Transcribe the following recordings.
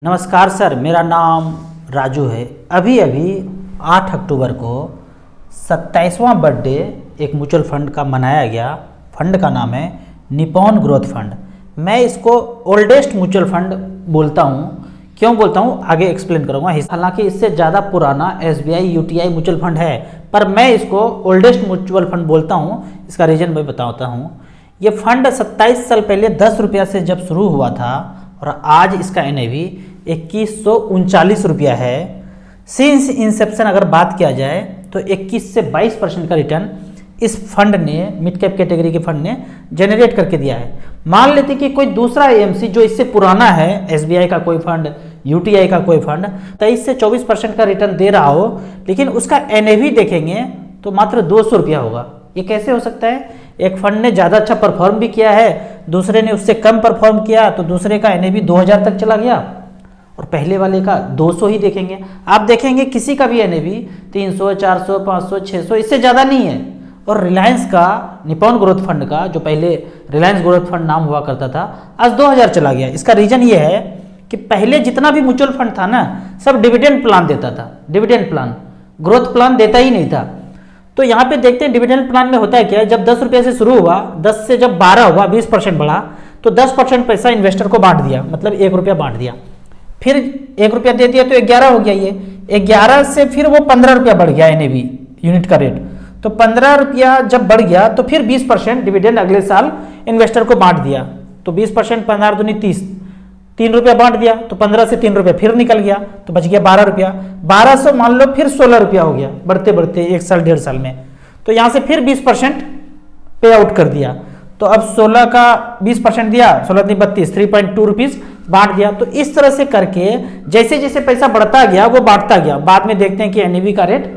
नमस्कार सर, मेरा नाम राजू है। अभी 8 अक्टूबर को 27वां बर्थडे एक म्यूचुअल फंड का मनाया गया। फंड का नाम है निपॉन ग्रोथ फंड। मैं इसको ओल्डेस्ट म्यूचुअल फंड बोलता हूँ। क्यों बोलता हूँ आगे एक्सप्लेन करूँगा। हालांकि इससे ज़्यादा पुराना SBI UTI म्यूचुअल फंड है, पर मैं इसको ओल्डेस्ट म्यूचुअल फंड बोलता हूँ। इसका रीज़न मैं बताता हूँ। ये फंड 27 साल पहले 10 रुपया से जब शुरू हुआ था और आज इसका NAV 2139 रुपया है। सिंस इंसेप्शन अगर बात किया जाए तो 21 से 22% का रिटर्न इस फंड ने, मिड कैप कैटेगरी के फंड ने जनरेट करके दिया है। मान लेते कि कोई दूसरा AMC जो इससे पुराना है, SBI का कोई फंड, UTI का कोई फंड 23 से 24% का रिटर्न दे रहा हो, लेकिन उसका NAV देखेंगे तो मात्र 200 रुपया होगा। ये कैसे हो सकता है? एक फंड ने ज़्यादा अच्छा परफॉर्म भी किया है, दूसरे ने उससे कम परफॉर्म किया, तो दूसरे का NAV 2000 तक चला गया और पहले वाले का 200 ही देखेंगे। आप देखेंगे किसी का भी NAV 300, 400, 500, 600 इससे ज़्यादा नहीं है। और रिलायंस का, निपॉन ग्रोथ फंड का, जो पहले रिलायंस ग्रोथ फंड नाम हुआ करता था, आज 2000 चला गया। इसका रीज़न ये है कि पहले जितना भी म्यूचुअल फंड था ना, सब डिविडेंड प्लान देता था। डिविडेंड प्लान, ग्रोथ प्लान देता ही नहीं था। तो यहाँ पे देखते हैं डिविडेंड प्लान में होता है क्या। जब 10 रुपये से शुरू हुआ, 10 से जब 12 हुआ, 20% बढ़ा, तो 10% पैसा इन्वेस्टर को बांट दिया, मतलब 1 रुपया बांट दिया। फिर 1 रुपया दे दिया तो 11 हो गया। ये 11 से फिर वो 15 रुपया बढ़ गया NAV यूनिट का रेट। तो 15 रुपया जब बढ़ गया तो फिर 20% डिविडेंड अगले साल इन्वेस्टर को बांट दिया। तो 20%, 15 दूनी 30, 3 रुपया बांट दिया, तो 15 से 3 रुपया फिर निकल गया, तो बच गया 12 रुपया। 12 से मान लो फिर 16 रुपया हो गया, बढ़ते बढ़ते 1 साल 1.5 साल में। तो यहाँ से फिर 20% पे आउट कर दिया। तो अब 16 का 20% दिया, 16 नहीं 32, 3.2 रुपीज़ बांट दिया। तो इस तरह से करके जैसे जैसे पैसा बढ़ता गया वो बांटता गया। बाद में देखते हैं कि NAV का रेट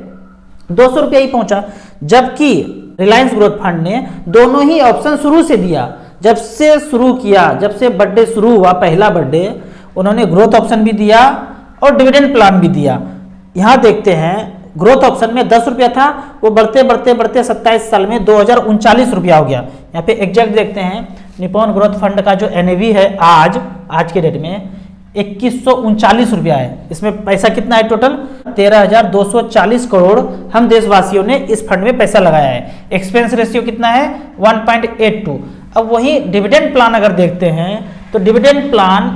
200 रुपया ही पहुंचा, जबकि रिलायंस ग्रोथ फंड ने दोनों ही ऑप्शन शुरू से दिया। जब से शुरू किया, जब से बर्थडे शुरू हुआ, पहला बर्थडे, उन्होंने ग्रोथ ऑप्शन भी दिया और डिविडेंड प्लान भी दिया। यहाँ देखते हैं ग्रोथ ऑप्शन में 10 रुपया था, वो बढ़ते बढ़ते बढ़ते 27 साल में 2039 रुपया हो गया। यहाँ पे एग्जैक्ट देखते हैं, निपॉन ग्रोथ फंड का जो NAV है आज के डेट में 2139 रुपया है। इसमें पैसा कितना है टोटल? 13,240 करोड़ हम देशवासियों ने इस फंड में पैसा लगाया है। एक्सपेंस रेशियो कितना है? 1.82। अब वही डिविडेंड प्लान अगर देखते हैं तो डिविडेंड प्लान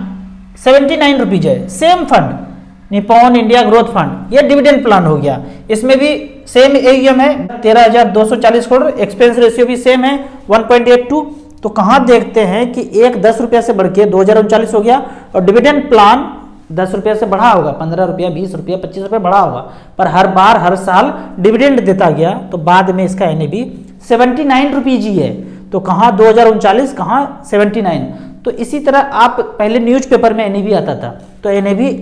79 रुपीज है। Same fund Nippon India growth fund, ये डिविडेंड प्लान हो गया। इसमें भी सेम AUM है 13,240 करोड़, एक्सपेंस रेशियो भी सेम है 1.82। तो कहाँ देखते हैं कि एक 10 रुपया से बढ़ के 2039 हो गया और डिविडेंड प्लान 10 रुपया से बढ़ा होगा, 15 रुपया, 20 रुपया, 25 रुपया बढ़ा होगा, पर हर बार हर साल डिविडेंड देता गया। तो बाद में इसका NAV 79 रुपीज ही है। तो कहाँ 2039, कहाँ 79। तो इसी तरह आप पहले न्यूज़पेपर में NAV आता था, तो NAV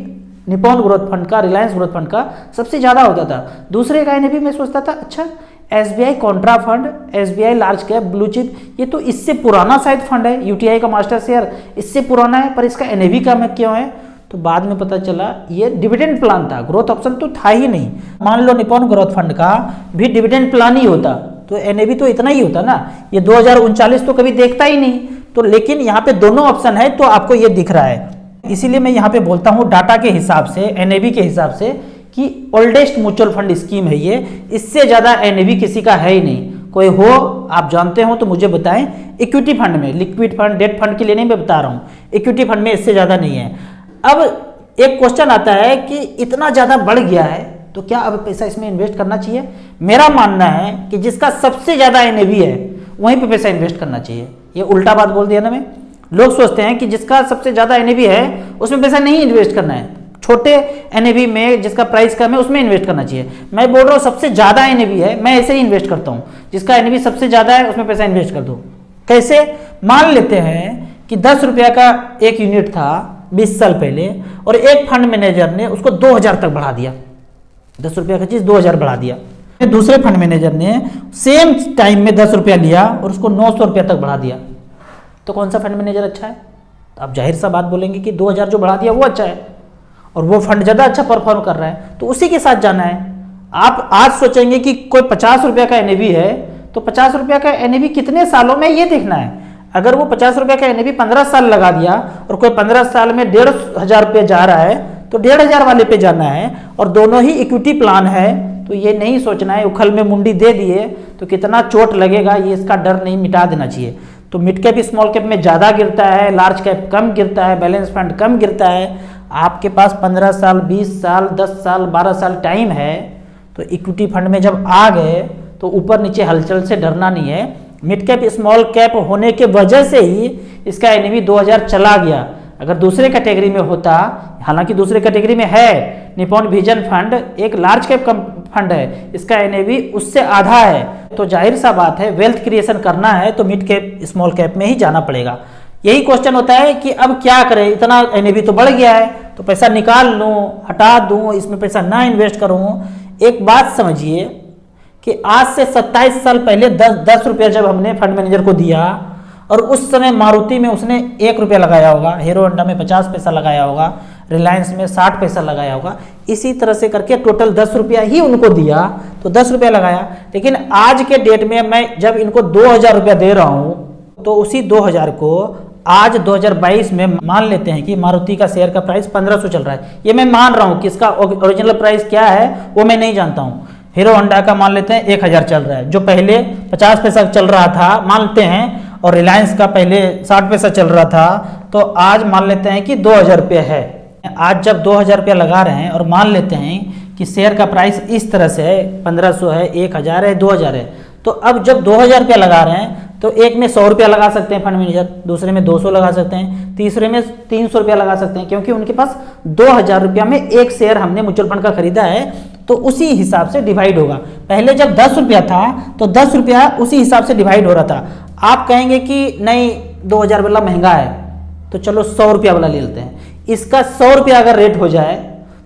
निपॉन ग्रोथ फंड का, रिलायंस ग्रोथ फंड का सबसे ज़्यादा होता था। दूसरे का NAV मैं सोचता था अच्छा SBI Contra fund, SBI large cap blue chip, ये तो इससे पुराना शायद फंड है, UTI का मास्टर शेयर इससे पुराना है, पर इसका NAV कम क्यों है? तो बाद में पता चला ये डिविडेंड प्लान था, ग्रोथ ऑप्शन तो था ही नहीं। मान लो निपॉन ग्रोथ फंड का भी डिविडेंड प्लान ही होता तो NAV तो इतना ही होता ना। ये 2039 तो कभी देखता ही नहीं। तो लेकिन यहाँ पे दोनों ऑप्शन है तो आपको ये दिख रहा है। इसीलिए मैं यहाँ पे बोलता हूँ डाटा के हिसाब से, NAV के हिसाब से, कि ओल्डेस्ट म्यूचुअल फंड स्कीम है ये। इससे ज़्यादा NAV किसी का है ही नहीं। कोई हो, आप जानते हो तो मुझे बताएं। इक्विटी फंड में, लिक्विड फंड, डेट फंड के लिए नहीं मैं बता रहा हूँ, इक्विटी फंड में इससे ज़्यादा नहीं है। अब एक क्वेश्चन आता है कि इतना ज़्यादा बढ़ गया है तो क्या अब पैसा इसमें इन्वेस्ट करना चाहिए? मेरा मानना है कि जिसका सबसे ज़्यादा NAV है वहीं पर पैसा इन्वेस्ट करना चाहिए। ये उल्टा बात बोल दिया ना मैं। लोग सोचते हैं कि जिसका सबसे ज़्यादा NAV है उसमें पैसा नहीं इन्वेस्ट करना है, छोटे NAV में जिसका प्राइस कम है उसमें इन्वेस्ट करना चाहिए। मैं बोल रहा हूँ सबसे ज़्यादा NAV है, मैं ऐसे ही इन्वेस्ट करता हूँ। जिसका NAV सबसे ज़्यादा है उसमें पैसा इन्वेस्ट कर दो। कैसे? मान लेते हैं कि 10 रुपया का एक यूनिट था 20 साल पहले और एक फंड मैनेजर ने उसको 2000 तक बढ़ा दिया। 10 रुपया का चीज़ 2000 बढ़ा दिया। दूसरे फंड मैनेजर ने सेम टाइम में 10 रुपया लिया और उसको 900 रुपया तक बढ़ा दिया। तो कौन सा फंड मैनेजर अच्छा है? तो आप जाहिर सा बात बोलेंगे कि 2000 जो बढ़ा दिया वो अच्छा है और वो फंड ज़्यादा अच्छा परफॉर्म कर रहा है, तो उसी के साथ जाना है। आप आज सोचेंगे कि कोई 50 रुपया का NAV है तो 50 रुपया का NAV कितने सालों में ये देखना है। अगर वो 50 रुपये का NAV 15 साल लगा दिया और कोई 15 साल में 1,500 रुपये जा रहा है तो 1,500 वाले पे जाना है, और दोनों ही इक्विटी प्लान है, तो ये नहीं सोचना है उखल में मुंडी दे दिए तो कितना चोट लगेगा, ये इसका डर नहीं मिटा देना चाहिए। तो मिड कैप स्मॉल कैप में ज़्यादा गिरता है, लार्ज कैप कम गिरता है, बैलेंस फंड कम गिरता है। आपके पास 15 साल 20 साल 10 साल 12 साल टाइम है, तो इक्विटी फंड में जब आ गए तो ऊपर नीचे हलचल से डरना नहीं है। मिड कैप स्मॉल कैप होने के वजह से ही इसका NAV 2000 चला गया। अगर दूसरे कैटेगरी में होता, हालांकि दूसरे कैटेगरी में है, निपॉन विजन फंड एक लार्ज कैप फंड है, इसका NAV उससे आधा है, तो जाहिर सा बात है वेल्थ क्रिएशन करना है तो मिड कैप स्मॉल कैप में ही जाना पड़ेगा। यही क्वेश्चन होता है कि अब क्या करें, इतना NAV तो बढ़ गया है तो पैसा निकाल लूँ, हटा दूँ, इसमें पैसा ना इन्वेस्ट करूँ। एक बात समझिए कि आज से 27 साल पहले 10 रुपया जब हमने फंड मैनेजर को दिया और उस समय मारुति में उसने 1 रुपया लगाया होगा, हीरो होंडा में 50 पैसा लगाया होगा, रिलायंस में 60 पैसा लगाया होगा, इसी तरह से करके टोटल 10 रुपया ही उनको दिया तो 10 रुपया लगाया। लेकिन आज के डेट में मैं जब इनको 2000 रुपया दे रहा हूँ तो उसी 2000 को आज 2022 में मान लेते हैं कि मारुति का शेयर का प्राइस 1500 चल रहा है, ये मैं मान रहा हूँ कि इसका ओरिजिनल प्राइस क्या है वो मैं नहीं जानता हूँ। हीरो होंडा का मान लेते हैं 1000 चल रहा है, जो पहले 50 पैसा चल रहा था मानते हैं, और रिलायंस का पहले 60 पैसा चल रहा था, तो आज मान लेते हैं कि 2000 रुपये है। आज जब 2000 रुपया लगा रहे हैं और मान लेते हैं कि शेयर का प्राइस इस तरह से है, 1500 है, 1000 है, 2000 है, तो अब जब 2000 रुपया लगा रहे हैं तो एक में 100 रुपया लगा सकते हैं फंड मैनेजर, दूसरे में 200 लगा सकते हैं, तीसरे में 300 रुपया लगा सकते हैं, क्योंकि उनके पास 2000 रुपया में एक शेयर हमने म्यूचुअल फंड का खरीदा है, तो उसी हिसाब से डिवाइड होगा। पहले जब 10 रुपया था तो 10 रुपया उसी हिसाब से डिवाइड हो रहा था। आप कहेंगे कि नहीं 2000 वाला महंगा है तो चलो 100 रुपया वाला ले लेते हैं, इसका 100 रुपया अगर रेट हो जाए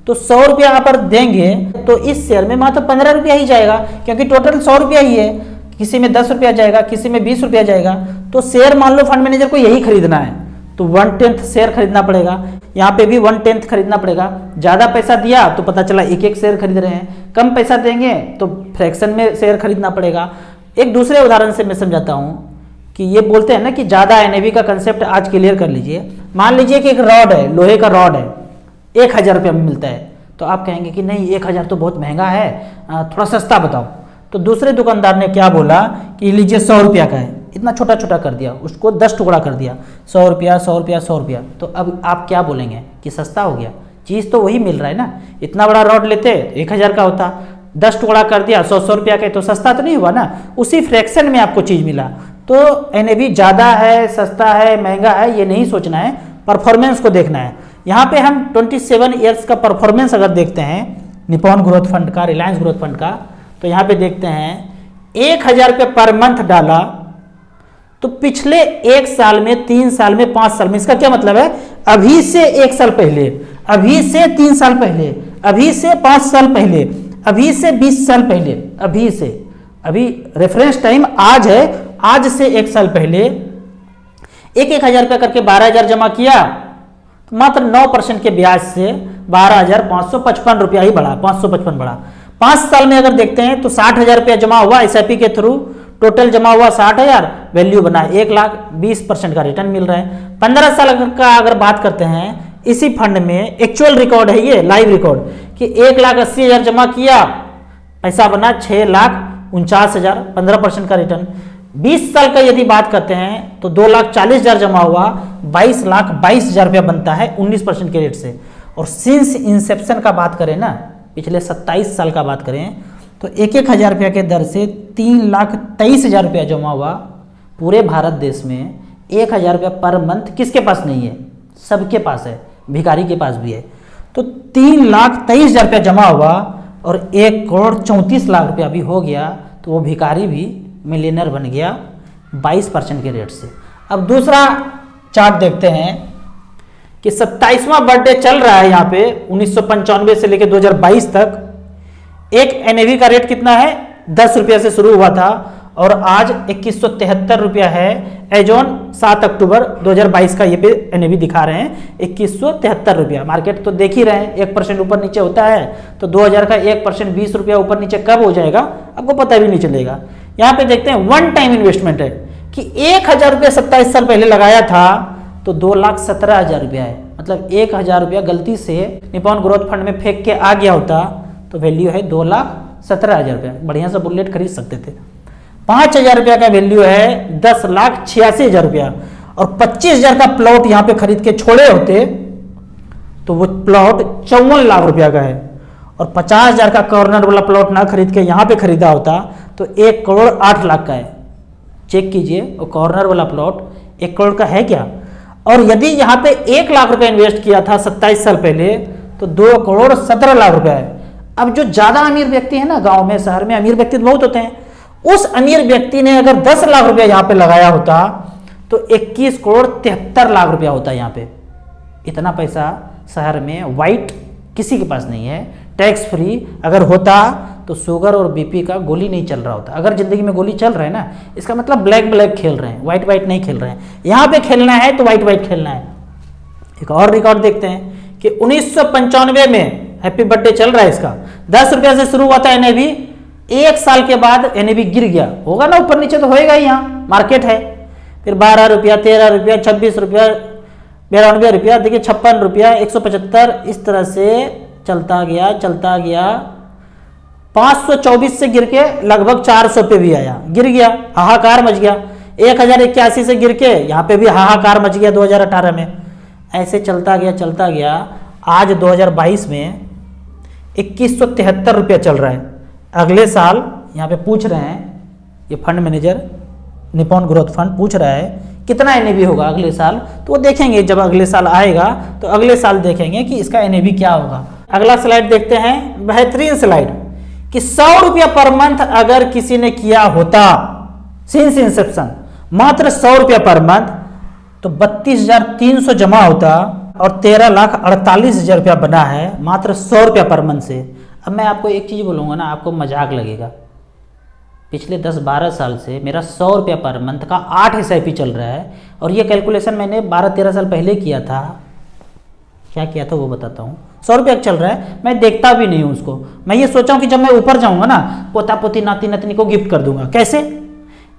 तो 100 रुपया अगर देंगे तो इस शेयर में मात्र 15 रुपया ही जाएगा, क्योंकि टोटल 100 रुपया ही है, किसी में 10 रुपया जाएगा, किसी में 20 रुपया जाएगा। तो शेयर मान लो फंड मैनेजर को यही खरीदना है तो 1/10 शेयर खरीदना पड़ेगा, यहाँ पे भी 1/10 खरीदना पड़ेगा। ज़्यादा पैसा दिया तो पता चला एक शेयर खरीद रहे हैं, कम पैसा देंगे तो फ्रैक्शन में शेयर खरीदना पड़ेगा। एक दूसरे उदाहरण से मैं समझाता हूँ कि ये बोलते हैं ना कि ज़्यादा NAV का कंसेप्ट आज क्लियर कर लीजिए। मान लीजिए कि एक रॉड है, लोहे का रॉड है, 1000 रुपये में मिलता है, तो आप कहेंगे कि नहीं 1000 तो बहुत महंगा है, थोड़ा सस्ता बताओ। तो दूसरे दुकानदार ने क्या बोला कि लीजिए 100 रुपया का है, इतना छोटा छोटा कर दिया, उसको 10 टुकड़ा कर दिया, 100 रुपया 100 रुपया 100 रुपया, तो अब आप क्या बोलेंगे कि सस्ता हो गया, चीज़ तो वही मिल रहा है ना। इतना बड़ा रॉड लेते 1000 का होता, 10 टुकड़ा कर दिया 100 रुपया का, तो सस्ता तो नहीं हुआ ना, उसी फ्रैक्शन में आपको चीज़ मिला। तो NAV ज़्यादा है, सस्ता है, महंगा है, ये नहीं सोचना है, परफॉर्मेंस को देखना है। यहाँ पे हम 27 ईयर्स का परफॉर्मेंस अगर देखते हैं निपॉन ग्रोथ फंड का, रिलायंस ग्रोथ फंड का, तो यहाँ पे देखते हैं 1000 रुपये पर मंथ डाला तो पिछले 1 साल में, 3 साल में, 5 साल में, इसका क्या मतलब है, अभी से 1 साल पहले, अभी से 3 साल पहले, अभी से 5 साल पहले, अभी से 20 साल पहले, अभी से, अभी रेफरेंस टाइम आज है, आज से 1 साल पहले 1,000 रुपया करके 12,000 जमा किया, तो मात्र 9% के ब्याज से 12,555 रुपया ही बढ़ा, 555 बढ़ा। 5 साल में अगर देखते हैं तो 60,000 रुपया जमा हुआ SIP के थ्रू, टोटल जमा हुआ 60,000, वैल्यू बना 1,20% का रिटर्न मिल रहा है। 15 साल का अगर बात करते हैं इसी फंड में, एक्चुअल रिकॉर्ड है ये, लाइव रिकॉर्ड, कि 1,80,000 जमा किया, पैसा बना 6,49,000, 15% का रिटर्न। 20 साल का यदि बात करते हैं तो 2,40,000 जमा हुआ, 22,22,000 रुपया बनता है 19% के रेट से। और सिंस इंसेप्शन का बात करें ना, पिछले 27 साल का बात करें तो 1,000 रुपया के दर से 3,23,000 रुपया जमा हुआ पूरे भारत देश में। 1,000 रुपया पर मंथ किसके पास नहीं है, सबके पास है, भिखारी के पास भी है। तो 3,23,000 रुपया जमा हुआ और 1,34,00,000 रुपया भी हो गया, तो वो भिखारी भी मिलियनर बन गया 22% के रेट से। अब दूसरा चार्ट देखते हैं कि 27वां बर्थडे चल रहा है यहाँ पे 1995 से लेकर 2022 तक। एक NAV का रेट कितना है, 10 रुपया से शुरू हुआ था और आज 2173 रुपया है। एज ऑन 7 अक्टूबर 2022 का ये पे NAV दिखा रहे हैं 2173 रुपया। मार्केट तो देख ही रहे हैं 1% ऊपर नीचे होता है, तो 2000 का 1% 20 रुपया ऊपर नीचे कब हो जाएगा आपको पता भी नहीं चलेगा। यहाँ पे देखते हैं वन टाइम इन्वेस्टमेंट है कि 1,000 रुपया 27 साल पहले लगाया था तो 2,17,000 रुपया है। मतलब 1,000 रुपया गलती से निपॉन ग्रोथ फंड में फेंक के आ गया होता तो वैल्यू है 2,17,000 रुपया। बढ़िया सा बुलेट खरीद सकते थे। 5,000 रुपया का वैल्यू है 10,86,000 रुपया। और 25,000 का प्लॉट यहाँ पे खरीद के छोड़े होते तो वो प्लॉट 54 लाख रुपया का है। और 50,000 का कॉर्नर वाला प्लॉट ना खरीद के यहाँ पे खरीदा होता तो 1,08,00,000 का है। चेक कीजिए वो कॉर्नर वाला प्लॉट 1 करोड़ का है क्या। और यदि यहाँ पे 1 लाख रुपया इन्वेस्ट किया था 27 साल पहले तो 2,17,00,000 रुपया है। अब जो ज्यादा अमीर व्यक्ति है ना, गांव में शहर में अमीर व्यक्ति बहुत होते हैं, उस अमीर व्यक्ति ने अगर 10 लाख रुपया यहाँ पे लगाया होता तो 21,73,00,000 रुपया होता है यहाँ पे। इतना पैसा शहर में वाइट किसी के पास नहीं है। टैक्स फ्री अगर होता तो शुगर और बीपी का गोली नहीं चल रहा होता। अगर जिंदगी में गोली चल रहा है ना, इसका मतलब ब्लैक ब्लैक खेल रहे हैं, वाइट वाइट नहीं खेल रहे हैं। यहाँ पे खेलना है तो वाइट वाइट खेलना है। एक और रिकॉर्ड देखते हैं कि 1995 में हैप्पी बर्थडे चल रहा है इसका, 10 रुपया से शुरू हुआ था एनएवी। 1 साल के बाद एनएवी गिर गया होगा ना, ऊपर नीचे तो होएगा ही, यहाँ मार्केट है। फिर 12 रुपया, 13 रुपया, 26 रुपया, 92 रुपया, देखिए 56 रुपया, 175, इस तरह से चलता गया। 524 से गिर के लगभग 400 पे भी आया, गिर गया, हाहाकार मच गया। 1081 से गिर के यहाँ पे भी हाहाकार मच गया 2018 में। ऐसे चलता गया। आज 2022 में 2173 रुपया चल रहा है। अगले साल यहाँ पे पूछ रहे हैं, ये fund manager Nippon growth fund पूछ रहा है कितना एनएवी होगा अगले साल। तो वो देखेंगे, जब अगले साल आएगा तो अगले साल देखेंगे कि इसका एनएवी क्या होगा। अगला स्लाइड देखते हैं, बेहतरीन स्लाइड, कि 100 रुपया पर मंथ अगर किसी ने किया होता सिंस इंसेप्शन, मात्र 100 रुपया पर मंथ, तो 32,300 जमा होता और 13,48,000 रुपया बना है मात्र 100 रुपया पर मंथ से। अब मैं आपको एक चीज बोलूंगा ना, आपको मजाक लगेगा। पिछले 10-12 साल से मेरा 100 रुपया पर मंथ का 8 SIP चल रहा है। और ये कैलकुलेशन मैंने 12-13 साल पहले किया था। क्या किया था वो बताता हूँ। 100 रुपया चल रहा है, मैं देखता भी नहीं हूँ उसको। मैं ये सोचा हूँ कि जब मैं ऊपर जाऊंगा ना, पोता पोती नाती नतनी को गिफ्ट कर दूंगा। कैसे?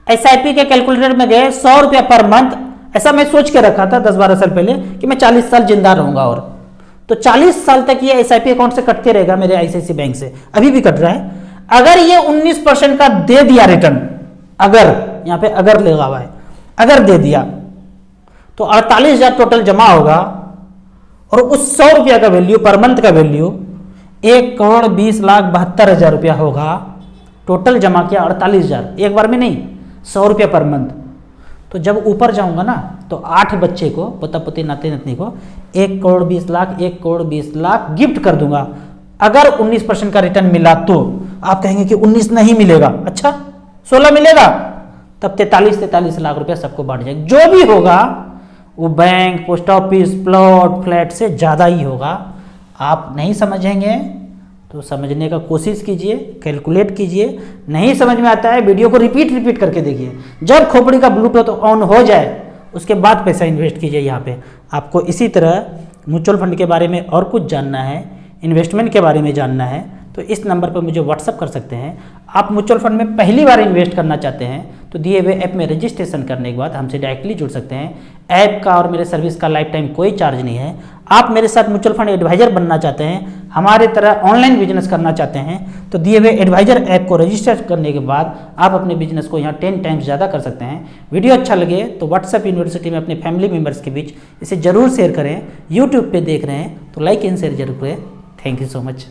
SIP के कैलकुलेटर में गए, 100 रुपया पर मंथ, ऐसा मैं सोच के रखा था 10-12 साल पहले कि मैं 40 साल जिंदा रहूंगा। और तो 40 साल तक ये SIP अकाउंट से कटते रहेगा मेरे ICICI बैंक से, अभी भी कट रहा है। अगर ये 19% का दे दिया रिटर्न, अगर यहाँ पे अगर लगा हुआ है, अगर दे दिया तो 48,000 टोटल जमा होगा। और उस 100 रुपया का वैल्यू, पर मंथ का वैल्यू 1,20,72,000 रुपया होगा। टोटल जमा किया 48,000, एक बार में नहीं, 100 रुपया पर मंथ। तो जब ऊपर जाऊंगा ना तो 8 बच्चे को, पोता पोती नाते नतनी को 1,20,00,000 गिफ्ट कर दूंगा। अगर 19% का रिटर्न मिला तो आप कहेंगे कि 19 नहीं मिलेगा, अच्छा 16 मिलेगा, तब 43 लाख रुपया सबको बांट जाएगा। जो भी होगा वो bank, post office, plot, flat से ज़्यादा ही होगा। आप नहीं समझेंगे तो समझने का कोशिश कीजिए, कैलकुलेट कीजिए। नहीं समझ में आता है, वीडियो को रिपीट करके देखिए। जब खोपड़ी का ब्लूटूथ ऑन हो जाए उसके बाद पैसा इन्वेस्ट कीजिए। यहाँ पे आपको इसी तरह म्यूचुअल फंड के बारे में और कुछ जानना है, इन्वेस्टमेंट के बारे में जानना है, तो इस नंबर पर मुझे व्हाट्सअप कर सकते हैं। आप म्यूचुअल फंड में पहली बार इन्वेस्ट करना चाहते हैं तो दिए हुए ऐप में रजिस्ट्रेशन करने के बाद हमसे डायरेक्टली जुड़ सकते हैं। ऐप का और मेरे सर्विस का लाइफ टाइम कोई चार्ज नहीं है। आप मेरे साथ म्यूचुअल फंड एडवाइजर बनना चाहते हैं, हमारे तरह ऑनलाइन बिजनेस करना चाहते हैं, तो दिए हुए एडवाइजर ऐप को रजिस्टर करने के बाद आप अपने बिजनेस को यहाँ 10 टाइम्स ज़्यादा कर सकते हैं। वीडियो अच्छा लगे तो व्हाट्सएप यूनिवर्सिटी में अपने फैमिली मेम्बर्स के बीच इसे जरूर शेयर करें। यूट्यूब पर देख रहे हैं तो लाइक एंड शेयर जरूर करें। Thank you so much.